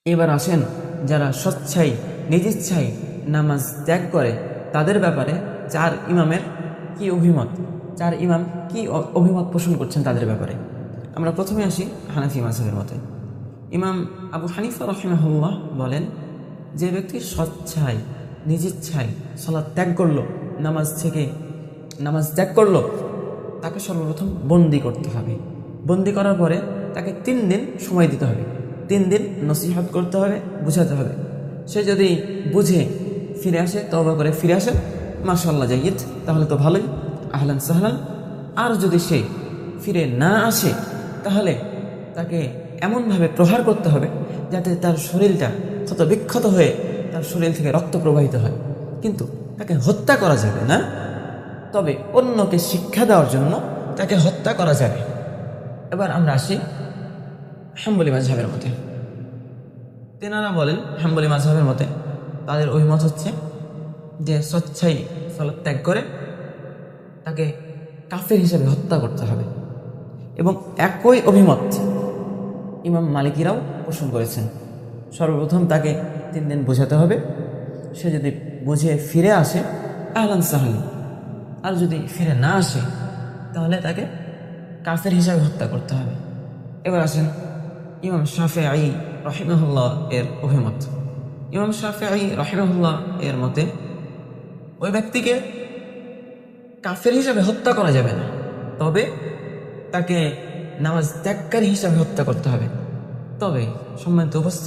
এবার আসেন যারা স্বচ্ছাই নিজ ইচ্ছায় নামাজ ত্যাগ করে তাদের ব্যাপারে চার ইমামের কি অভিমত, চার ইমাম কি অভিমত পোষণ করছেন তাদের ব্যাপারে। আমরা প্রথমে আসি হানাফি মাযহাবের মতে। ইমাম আবু হানিফা রাহিমাহুল্লাহ বলেন, যে ব্যক্তি স্বচ্ছায় নিজ ইচ্ছায় সালাত ত্যাগ করলো, নামাজ ত্যাগ করলো, তাকে সর্বপ্রথম বন্দি করতে হবে। বন্দি করার পরে তাকে 3 দিন সময় দিতে হবে। 3 দিন নসিহত করতে হবে, বুঝাতে হবে। সে যদি বুঝে ফিরে আসে, তওবা করে ফিরে আসে, মাশাআল্লাহ জাইয়্যিদ, তাহলে তো ভালোই, আহলান সাহলান। আর যদি সে ফিরে না আসে, তাহলে তাকে এমনভাবে প্রহার করতে হবে যাতে তার শরীরটা ক্ষত বিক্ষত হয়ে তার শরীর থেকে রক্ত প্রবাহিত হয়। কিন্তু তাকে হত্যা করা যাবে না, তবে অন্যকে শিক্ষা দেওয়ার জন্য তাকে হত্যা করা যাবে। এবার আমরা আসি হাম্বলি মাযহাবের মতে। তেনারা বলেন, হাম্বলি মাযহাবের মতে তাদের অভিমত হচ্ছে যে স্বচ্ছাই সালাত ত্যাগ করে তাকে কাফের হিসেবে হত্যা করতে হবে। এবং একই অভিমত ইমাম মালিকিরাও পোষণ করেছেন। সর্বপ্রথম তাকে 3 দিন বোঝাতে হবে। সে যদি বুঝে ফিরে আসে, আহলান সাহলান। আর যদি ফিরে না আসে, তাহলে তাকে কাফের হিসাবে হত্যা করতে হবে। এবার আসেন ইমাম শাফিঈ রাহিমাহুল্লাহ এর অভিমত। ইমাম শাফিঈ রাহিমাহুল্লাহ এর মতে ওই ব্যক্তিকে কাফের হিসাবে হত্যা করা যাবে না, তবে তাকে নামাজ ত্যাগকারী হিসাবে হত্যা করতে হবে। তবে সম্মানিত উপস্থিতি,